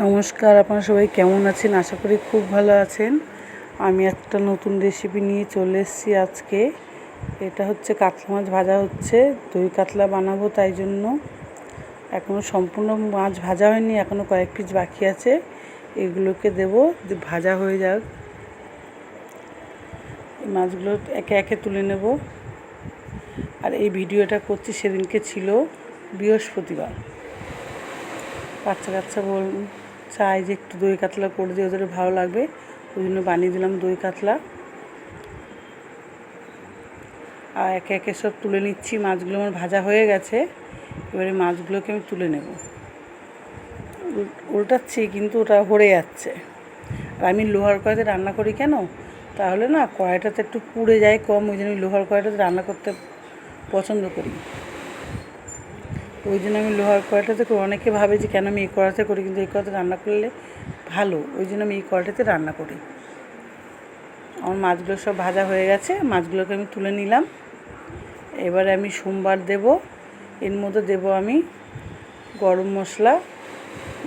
নমস্কার, আপনারা সবাই কেমন আছেন? আশা করি খুব ভালো আছেন। আমি একটা নতুন রেসিপি নিয়ে চলে এসেছি আজকে। এটা হচ্ছে কাতলা মাছ ভাজা হচ্ছে, দই কাতলা বানাবো, তাই জন্য এখনও সম্পূর্ণ মাছ ভাজা হয়নি, এখনও কয়েক পিস বাকি আছে। এগুলোকে দেবো, ভাজা হয়ে যাক। এই মাছগুলো একে একে তুলে নেব। আর এই ভিডিওটা করছি সেদিনকে ছিল বৃহস্পতিবার। বাচ্চা কাচ্চা চাই যে একটু দই কাতলা করে দিয়ে, ওদের ভালো লাগবে, ওই জন্য বানিয়ে দিলাম দই কাতলা। আর একে একে সব তুলে নিচ্ছি। মাছগুলো আমার ভাজা হয়ে গেছে, এবারে মাছগুলোকে আমি তুলে নেব। উল্টাচ্ছি কিন্তু ওটা হয়ে যাচ্ছে। আর আমি লোহার কড়াইতে রান্না করি কেন, তাহলে না কড়াইটাতে একটু পুড়ে যায় কম, ওই জন্য আমি লোহার কড়াইটাতে রান্না করতে পছন্দ করি। ওই জন্য আমি লোহার কড়াইটাতে করি। অনেকে ভাবে যে কেন আমি এই কড়াইতে করি, কিন্তু এই কড়াইতে রান্না করলে ভালো, ওই জন্য আমি এই কড়াইটাতে রান্না করি। আমার মাছগুলো সব ভাজা হয়ে গেছে, মাছগুলোকে আমি তুলে নিলাম। এবারে আমি সোমবার দেব। এর মধ্যে দেব আমি গরম মশলা,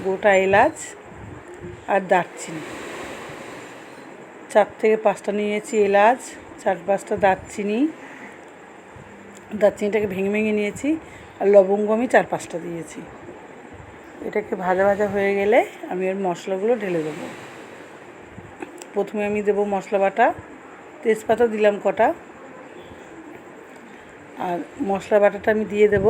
গোটা এলাচ আর দারচিনি। 4 থেকে 5টা নিয়েছি এলাচ, 4-5টা দারচিনিটাকে ভেঙে ভেঙে নিয়েছি। আর লবঙ্গ আমি 4-5টা দিয়েছি। এটাকে ভাজা ভাজা হয়ে গেলে আমি এর মশলাগুলো ঢেলে দেবো। প্রথমে আমি দেবো মশলা বাটা, তেজপাতা দিলাম কটা, আর মশলা বাটাটা আমি দিয়ে দেব।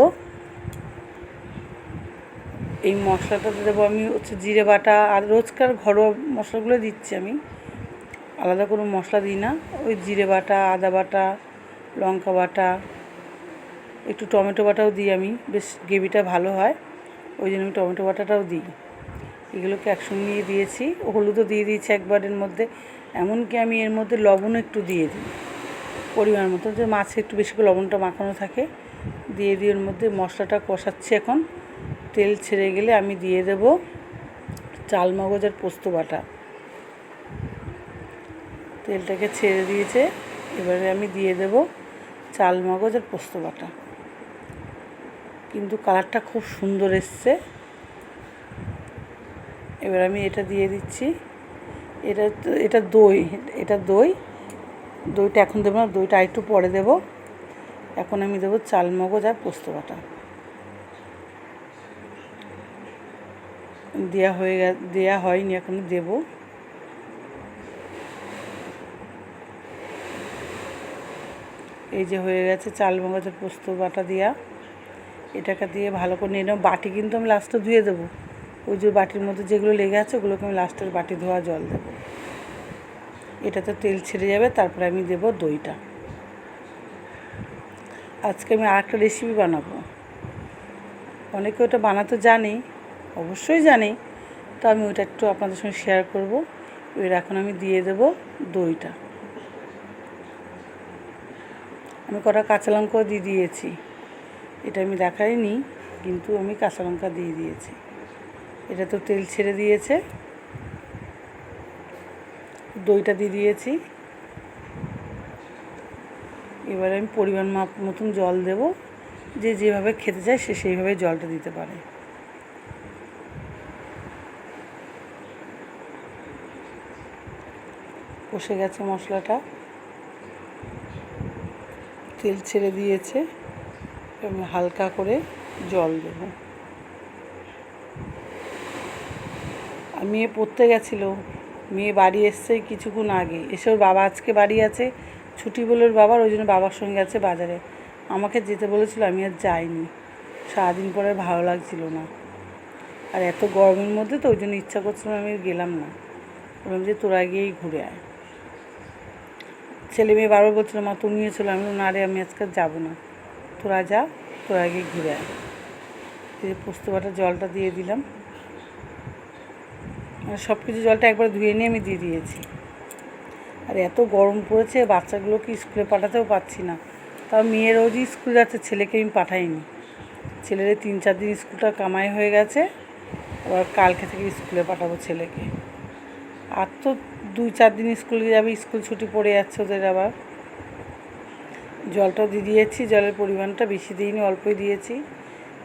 এই মশলাটাতে দেবো আমি হচ্ছে জিরে বাটা, আর রোজকার ঘরোয়া মশলাগুলো দিচ্ছি আমি, আলাদা কোনো মশলা দিই না। ওই জিরে বাটা, আদা বাটা, লঙ্কা বাটা, একটু টমেটো বাটাও দিই আমি, বেশ গ্রেভিটা ভালো হয়, ওই জন্য আমি টমেটো বাটাটাও দিই। এগুলোকে একসঙ্গে নিয়ে দিয়েছি। হলুদও দিয়ে দিয়েছি একবারের মধ্যে। এমনকি আমি এর মধ্যে লবণও একটু দিয়ে দিই পরিমাণ মতো, যে মাছে একটু বেশি করে লবণটা মাখানো থাকে। দিয়ে এর মধ্যে মশলাটা কষাচ্ছি। এখন তেল ছেড়ে গেলে আমি দিয়ে দেব চাল মগজ আর পোস্ত বাটা। তেলটাকে ছেড়ে দিয়েছে, এবারে আমি দিয়ে দেব চাল মগজ আর পোস্ত বাটা। কিন্তু কালারটা খুব সুন্দর এসছে। এবার আমি এটা দিয়ে দিচ্ছি। এটা দইটা এখন দেবো না, দইটা একটু পরে দেব। এখন আমি দেবো চাল মগজ আর পোস্ত বাটা। দেয়া হয়নি, এখন দেব। এই যে হয়ে গেছে চাল মগজ আর পোস্ত বাটা দেওয়া। এটাকে দিয়ে ভালো করে নিয়ে নেব। বাটি কিন্তু আমি লাস্টে ধুয়ে দেবো। ওই যে বাটির মধ্যে যেগুলো লেগে আছে ওগুলোকে আমি লাস্টের বাটি ধোয়া জল দেবো। এটাতে তেল ছেড়ে যাবে, তারপরে আমি দেব দইটা। আজকে আমি আরেকটা রেসিপি বানাবো। অনেকে ওটা বানাতে জানি, অবশ্যই জানি, তো আমি ওটা একটু আপনাদের সঙ্গে শেয়ার করব। এবার এখন আমি দিয়ে দেব দইটা। আমি কটা কাঁচা লঙ্কাও দিয়ে দিয়েছি, এটা আমি দেখাইনি, কিন্তু আমি কাঁচা লঙ্কা দিয়ে দিয়েছি। এটা তো তেল ছেড়ে দিয়েছে। দইটা দিয়ে দিয়েছি। এবারে আমি পরিমাণ মতন জল দেব। যে যেভাবে খেতে চায় সে সেইভাবে জলটা দিতে পারে। কষে গেছে মশলাটা, তেল ছেড়ে দিয়েছে। আমি হালকা করে জল দেব। আর মেয়ে পড়তে গেছিলো, মেয়ে বাড়ি এসছে কিছুক্ষণ আগে। এসে ওর বাবা আজকে বাড়ি আছে, ছুটি বলে ওর বাবার, ওই জন্য বাবার সঙ্গে গেছে বাজারে। আমাকে যেতে বলেছিল, আমি আর যাইনি। সারাদিন পরে ভালো লাগছিল না, আর এত গরমের মধ্যে তো ওই জন্য ইচ্ছা করছিল, আমি গেলাম না। বললাম যে তোরা গিয়েই ঘুরে আয়। ছেলে মেয়ে বারবার বলছিল মা তুমিও চলো। আমি না রে, আমি আজকে যাবো না, তোরা যা, তোরা গিয়ে ঘুরে আয়। এই পোস্ত বাটার জলটা দিয়ে দিলাম। সব কিছু জলটা একবার ধুয়ে নিয়ে আমি দিয়ে দিয়েছি। আর এত গরম পড়েছে, বাচ্চাগুলোকে স্কুলে পাঠাতেও পারছি না। তাও মেয়ের রোজই স্কুল যাচ্ছে, ছেলেকে আমি পাঠাইনি। ছেলের 3-4 দিন স্কুলটা কামাই হয়ে গেছে, আবার কালকে থেকে স্কুলে পাঠাবো ছেলেকে। আর তো 2-4 দিন স্কুলে যাবে, স্কুল ছুটি পড়ে যাচ্ছে ওদের। আবার জলটাও দিয়ে দিয়েছি, জলের পরিমাণটা বেশি দিইনি, অল্পই দিয়েছি,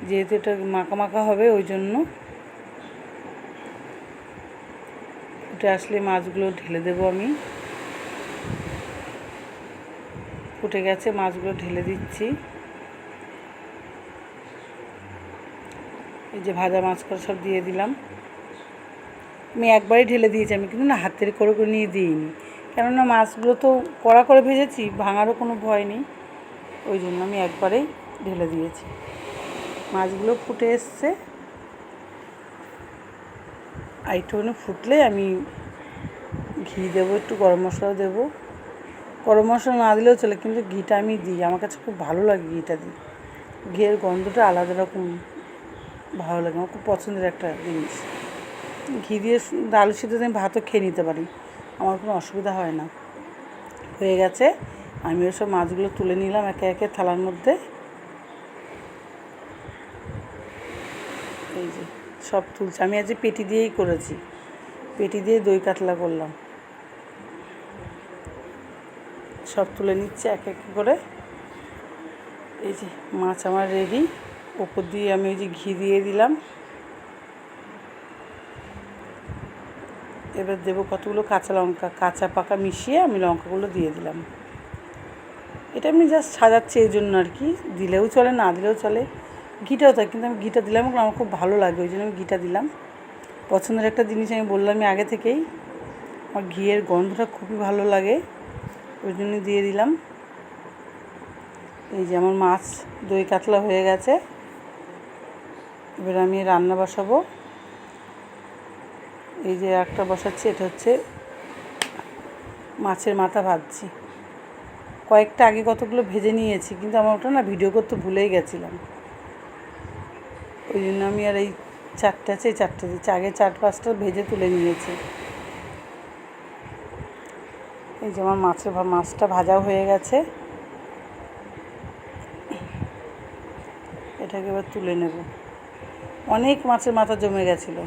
যেহেতু এটা মাখা মাখা হবে ওই জন্য। ফুটে আসলে মাছগুলো ঢেলে দেবো আমি। ফুটে গেছে, মাছগুলো ঢেলে দিচ্ছি। এই যে ভাজা মাছগুলো সব দিয়ে দিলাম। আমি একবারই ঢেলে দিয়েছি, আমি কিন্তু না হাতের করে নিয়ে দিইনি, কেননা মাছগুলো তো কড়া করে ভেজেছি, ভাঙারও কোনো ভয় নেই, ওই জন্য আমি একবারেই ঢেলে দিয়েছি। মাছগুলো ফুটে এসছে, আর একটুখানি ফুটলে আমি ঘি দেবো, একটু গরম মশলাও দেবো। গরম মশলা না দিলেও চলে, কিন্তু ঘিটা আমি দিই, আমার কাছে খুব ভালো লাগে ঘিটা দিই। ঘিয়ের গন্ধটা আলাদা রকম ভালো লাগে, আমার খুব পছন্দের একটা জিনিস। ঘি দিয়ে আলু সিদ্ধ আমি ভাতও খেয়ে নিতে পারি, আমার কোনো অসুবিধা হয় না। হয়ে গেছে, আমি ওসব মাছগুলো তুলে নিলাম একে একে থালার মধ্যে। এই যে সব তুলছি, আমি আজ পেটি দিয়েই করেছি, পেটি দিয়ে দই কাতলা করলাম। সব তুলে নিচ্ছে এক এক করে। এই যে মাছ আমার রেডি, ওপর দিয়ে আমি ওই যে ঘি দিয়ে দিলাম। এবার দেবো কতগুলো কাঁচা লঙ্কা, কাঁচা পাকা মিশিয়ে আমি লঙ্কাগুলো দিয়ে দিলাম। এটা আমি জাস্ট সাজাচ্ছি এই জন্য আর কি, দিলেও চলে না দিলেও চলে, ঘিটাও থাকে, কিন্তু আমি ঘিটা দিলাম, আমার খুব ভালো লাগে, ওই জন্য আমি ঘিটা দিলাম। পছন্দের একটা জিনিস আমি বললামই আগে থেকেই, আমার ঘিয়ের গন্ধটা খুবই ভালো লাগে, ওই জন্য দিয়ে দিলাম। এই যে আমার মাছ দই কাতলা হয়ে গেছে, এবার আমি রান্না বসাবো। এই যে একটা বসাচ্ছি, এটা হচ্ছে মাছের মাথা ভাজছি। কয়েকটা আগে কতগুলো ভেজে নিয়েছি, কিন্তু আমার ওটা না ভিডিও করতে ভুলেই গেছিলাম, ওই জন্য আমি আর এই চারটে আছে, এই চারটে দিচ্ছি, আগে 4-5টা ভেজে তুলে নিয়েছি। এই যে আমার মাছটা ভাজাও হয়ে গেছে, এটাকে এবার তুলে নেব। অনেক মাছের মাথা জমে গেছিলো,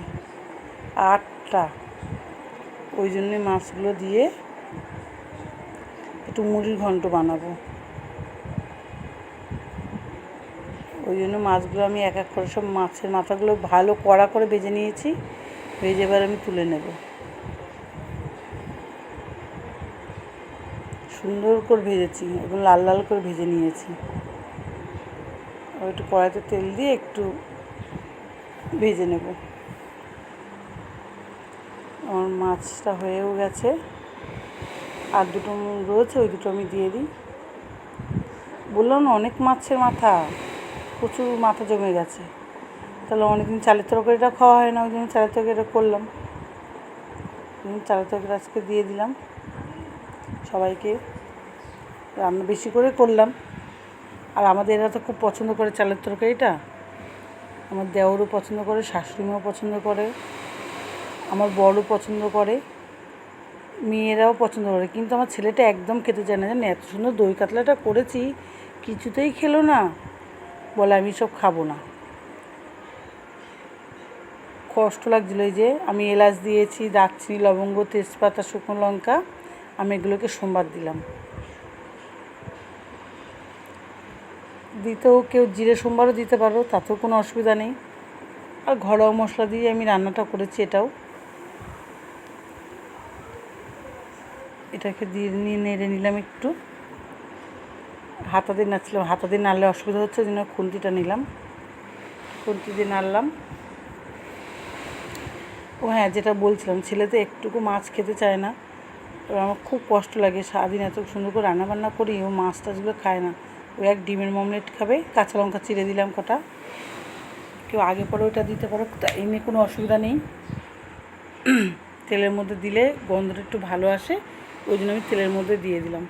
8টা, ওই জন্যে মাছগুলো দিয়ে একটু মুড়ির ঘন্ট বানাবো, ওই জন্য মাছগুলো আমি এক এক করে সব মাছের মাথাগুলো ভালো কড়া করে ভেজে নিয়েছি, ভেজে এবার আমি তুলে নেব। সুন্দর করে ভেজেছি, একদম লাল লাল করে ভেজে নিয়েছি। আর একটু কড়াইতে তেল দিয়ে একটু ভেজে নেব। আমার মাছটা হয়েও গেছে, আর দুটো রয়েছে, ওই দুটো আমি দিয়ে দিই। বললাম না অনেক মাছের মাথা, প্রচুর মাথা জমে গেছে, তাহলে অনেকদিন চালের তরকারিটা খাওয়া হয় না, ওই জন্য চালের তরকারিটা করলাম, চালের তরকারি আজকে দিয়ে দিলাম সবাইকে, রান্না বেশি করে করলাম। আর আমাদের এরা তো খুব পছন্দ করে চালের তরকারিটা, আমার দেওরও পছন্দ করে, শাশুড়িমাও পছন্দ করে, আমার বড়ও পছন্দ করে, মেয়েরাও পছন্দ করে, কিন্তু আমার ছেলেটা একদম খেতে চায় না, জানেন, এত সুন্দর দই কাতলাটা করেছি কিছুতেই খেলো না, বলে আমি সব খাবো না। কষ্ট লাগছিলো। এই যে আমি এলাচ দিয়েছি, দারচিনি, লবঙ্গ, তেজপাতা, শুকনো লঙ্কা, আমি এগুলোকে সোমবার দিলাম। দিতেও কেউ জিরে সোমবারও দিতে পারো, তাতেও কোনো অসুবিধা নেই। আর ঘরোয়া মশলা দিয়ে আমি রান্নাটা করেছি, এটাকে দিয়ে নিয়ে নেড়ে নিলাম একটু, হাতা দিয়ে নাড়ছিলাম, হাতা দিয়ে নাড়লে অসুবিধা হচ্ছে, ওই জন্য খুন্তিটা নিলাম, খুন্তি দিয়ে নাড়লাম। ও হ্যাঁ, যেটা বলছিলাম, ছেলে তো একটুকু মাছ খেতে চায় না, এবার আমার খুব কষ্ট লাগে, সারাদিন এত সুন্দর করে রান্নাবান্না করি, ও মাছ টাছগুলো খায় না, ও এক ডিমের অমলেট খাবে, কাঁচা লঙ্কা চিড়ে দিলাম কটা, কেউ আগে পরে ওটা দিতে পারো, এই নিয়ে কোনো অসুবিধা নেই। তেলের মধ্যে দিলে গন্ধটা একটু ভালো আসে, ওই জন্য আমি তেলের মধ্যে দিয়ে দিলাম।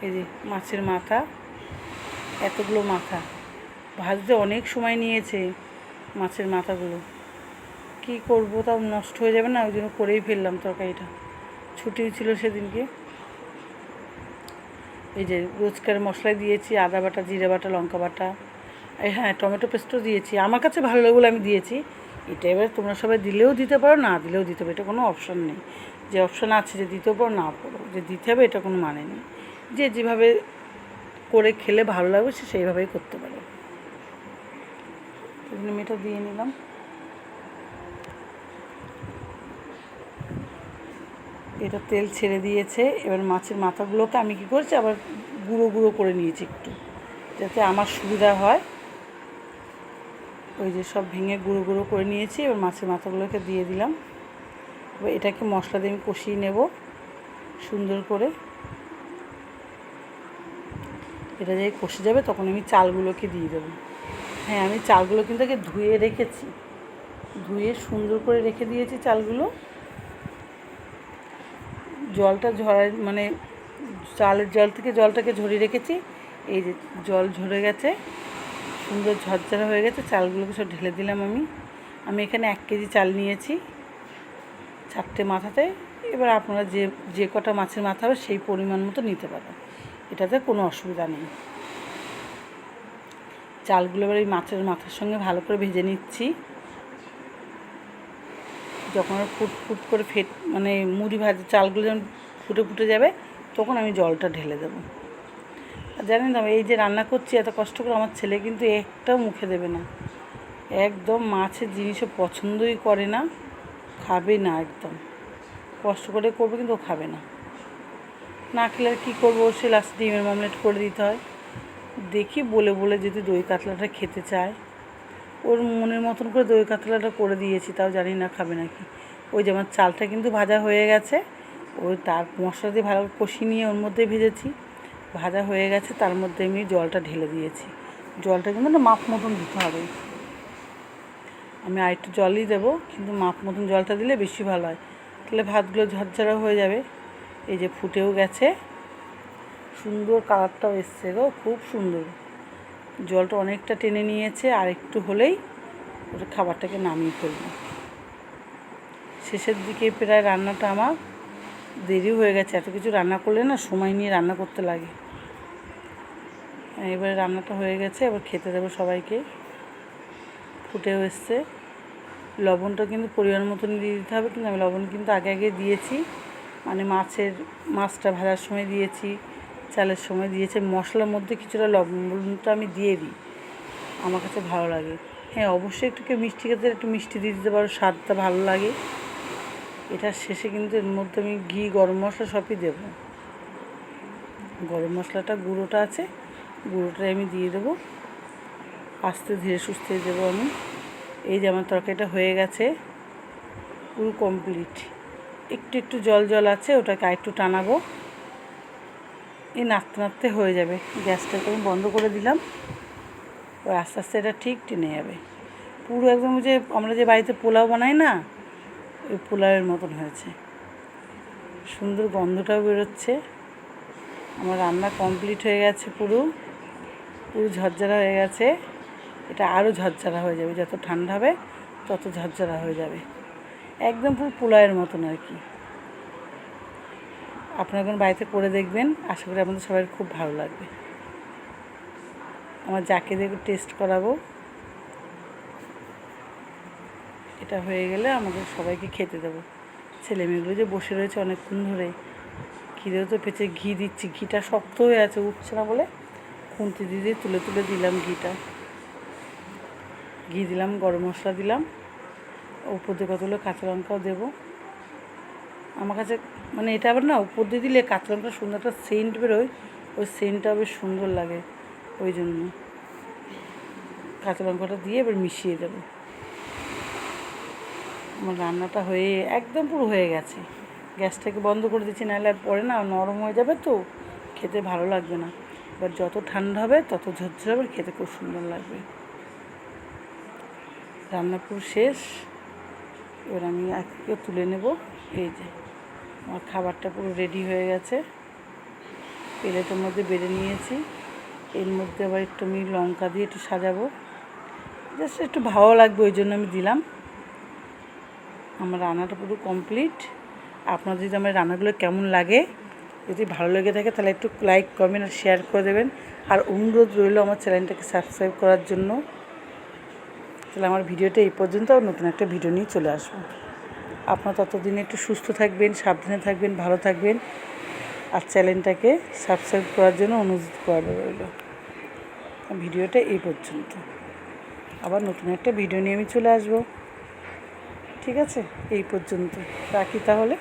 এই যে মাছের মাথা, এতগুলো মাথা ভাজতে অনেক সময় নিয়েছে, মাছের মাথাগুলো কী করবো, তাও নষ্ট হয়ে যাবে না, ওই জন্য করেই ফেললাম তরকারিটা, ছুটি ছিল সেদিনকে। এই যে রোজকার মশলাই দিয়েছি, আদা বাটা, জিরে বাটা, লঙ্কা বাটা, হ্যাঁ টমেটো পেস্টও দিয়েছি, আমার কাছে ভালো লাগে বলে আমি দিয়েছি। এটা এবার তোমরা সবাই দিলেও দিতে পারো, না দিলেও দিতে পারো, এটা কোনো অপশান নেই, যে অপশান আছে যে দিতেও পারো না পারো, যে দিতে হবে এটা কোনো মানে নেই, যে যেভাবে করে খেলে ভালো লাগবে সে সেইভাবেই করতে পারো। আমি এটা দিয়ে নিলাম। এটা তেল ছেড়ে দিয়েছে। এবার মাছের মাথাগুলোকে আমি কী করছি, আবার গুঁড়ো গুঁড়ো করে নিয়েছি একটু, যাতে আমার সুবিধা হয়। ওই যে সব ভেঙে গুঁড়ো গুঁড়ো করে নিয়েছি। এবার মাছের মাথাগুলোকে দিয়ে দিলাম। এবার এটাকে মশলা দিয়ে আমি কষিয়ে নেব সুন্দর করে। এটা যে কষে যাবে তখন আমি চালগুলোকে দিয়ে দেবো। হ্যাঁ, আমি চালগুলো কিন্তু আগে ধুয়ে রেখেছি, ধুয়ে সুন্দর করে রেখে দিয়েছি চালগুলো। জলটা ঝরাই মানে চালের জল থেকে জলটাকে ঝরিয়ে রেখেছি। এই যে জল ঝরে গেছে, সুন্দর ঝরঝরা হয়ে গেছে। চালগুলোকে সব ঢেলে দিলাম। আমি এখানে 1 কেজি চাল নিয়েছি 4টে মাথাতে। এবার আপনারা যে কটা মাছের মাথা হবে সেই পরিমাণ মতো নিতে পারেন, এটাতে কোনো অসুবিধা নেই। চালগুলো এবার এই মাছের মাথার সঙ্গে ভালো করে ভেজে নিচ্ছি। যখন ফুট ফুট করে মানে মুড়ি ভাজা চালগুলো যখন ফুটে ফুটে যাবে তখন আমি জলটা ঢেলে দেবো। আর জানেন তো, এই যে রান্না করছি এত কষ্ট করে, আমার ছেলে কিন্তু একটাও মুখে দেবে না, একদম মাছের জিনিসও পছন্দই করে না, খাবে না। একদম কষ্ট করে করবো কিন্তু ও খাবে না। না খেলে আর কী করবো, সে লাস্টে ডিমের অমলেট করে দিতে হয়। দেখি বলে বলে যদি দই কাতলাটা খেতে চায়, ওর মনের মতন করে দই কাতলাটা করে দিয়েছি, তাও জানি না খাবে নাকি। ওই যে আমার চালটা কিন্তু ভাজা হয়ে গেছে, ওই তার মশলা দিয়ে ভালো কষিয়ে নিয়ে ওর মধ্যে ভেজেছি, ভাজা হয়ে গেছে। তার মধ্যে আমি জলটা ঢেলে দিয়েছি। জলটা কিন্তু না মাপ মতন দিতে হবে। আমি আরেকটু জলই দেবো, কিন্তু মাপ মতন জলটা দিলে বেশি ভালো হয়, তাহলে ভাতগুলো ঝরঝরা হয়ে যাবে। এই যে ফুটেও গেছে, সুন্দর কালারটাও এসছে গো, খুব সুন্দর। জলটা অনেকটা টেনে নিয়েছে, আর একটু হলেই ওটা খাবারটাকে নামিয়ে ফেলবো। শেষের দিকে প্রায় রান্নাটা আমার দেরি হয়ে গেছে। এত কিছু রান্না করলে না সময় নিয়ে রান্না করতে লাগে। এবারে রান্নাটা হয়ে গেছে, এবার খেতে দেবো সবাইকে। ফুটেও এসছে। লবণটা কিন্তু পরিমাণ মতন দিয়ে দিতে হবে, কিন্তু আমি লবণ কিন্তু আগে দিয়েছি, মানে মাছটা ভাজার সময় দিয়েছি, চালের সময় দিয়েছি। মশলার মধ্যে কিছুটা লবণটা আমি দিয়ে দিই, আমার কাছে ভালো লাগে। হ্যাঁ, অবশ্যই একটু মিষ্টি খেতে একটু মিষ্টি দিয়ে দিতে পারো, স্বাদটা ভালো লাগে। এটা শেষে কিন্তু এর মধ্যে আমি ঘি, গরম মশলা সবই দেবো। গরম মশলাটা গুঁড়োটা আছে, গুঁড়োটাই আমি দিয়ে দেবো। আস্তে ধীরে সুস্থে দেবো আমি। এই যে আমার তরকারিটা হয়ে গেছে, পুরো কমপ্লিট। একটু জল আছে, ওটাকে আরেকটু টানাবো। এই নাড়তে নাড়তে হয়ে যাবে। গ্যাসটাকে আমি বন্ধ করে দিলাম। ওই আস্তে আস্তে এটা ঠিক টেনে যাবে। পুরো একদম যে আমরা যে বাড়িতে পোলাও বানাই না, ওই পোলাওয়ের মতন হয়েছে। সুন্দর গন্ধটাও বেরোচ্ছে। আমার রান্না কমপ্লিট হয়ে গেছে, পুরো ঝরঝরা হয়ে গেছে। এটা আরও ঝরঝরা হয়ে যাবে, যত ঠান্ডা হবে তত ঝরঝরা হয়ে যাবে, একদম পুরো পোলাওয়ের মতন আর কি। আপনারা এখন বাড়িতে করে দেখবেন, আশা করি আপনাদের সবাই খুব ভালো লাগবে। আমার যাকে দেখে টেস্ট করাবো। এটা হয়ে গেলে আমাদের সবাইকে খেতে দেবো। ছেলেমেয়েগুলো যে বসে রয়েছে অনেকক্ষণ ধরে, খিদেও তো পেয়েছে। ঘি দিচ্ছি, ঘিটা শক্ত হয়ে আছে, উঠছে না বলে খুন্তি দিয়ে তুলে দিলাম ঘিটা। ঘি দিলাম, গরম মশলা দিলাম, উপর দিয়ে কতগুলো কাঁচা লঙ্কাও দেবো। আমার কাছে মানে এটা আবার না উপর দিয়ে দিলে কাঁচা লঙ্কার সুন্দর একটা সেন্ট বেরোয়, ওই সেন্টটা বেশ সুন্দর লাগে, ওই জন্য কাঁচা লঙ্কাটা দিয়ে এবার মিশিয়ে দেবো। আমার রান্নাটা হয়ে একদম পুরো হয়ে গেছে। গ্যাসটাকে বন্ধ করে দিচ্ছি, নাহলে আর পরে না নরম হয়ে যাবে, তো খেতে ভালো লাগবে না। এবার যত ঠান্ডা হবে তত ঝরঝরে হবে, খেতে খুব সুন্দর লাগবে। রান্না পুরো শেষ। এবার আমি একটু তুলে নেব। এই যে আমার খাবারটা পুরো রেডি হয়ে গেছে। প্লেটের মধ্যে বেড়ে নিয়েছি। এর মধ্যে আবার একটু আমি লঙ্কা দিয়ে একটু সাজাবো, জাস্ট একটু ভালো লাগবে ওই জন্য আমি দিলাম। আমার রান্নাটা পুরো কমপ্লিট। আপনার যদি আমার রান্নাগুলো কেমন লাগে, যদি ভালো লেগে থাকে তাহলে একটু লাইক, কমেন্ট আর শেয়ার করে দেবেন। আর অনুরোধ রইল আমার চ্যানেলটাকে সাবস্ক্রাইব করার জন্য। তাহলে আমার ভিডিওটা এই পর্যন্ত, আর নতুন একটা ভিডিও নিয়ে চলে আসবো। আপনারা ততদিনে একটু সুস্থ থাকবেন, সাবধানে থাকবেন, ভালো থাকবেন। আর চ্যানেলটাকে সাবস্ক্রাইব করার জন্য অনুরোধ করা রইল। ভিডিওটা এই পর্যন্ত, আবার নতুন একটা ভিডিও নিয়ে আমি চলে আসবো। ঠিক আছে, এই পর্যন্ত রাখি তাহলে।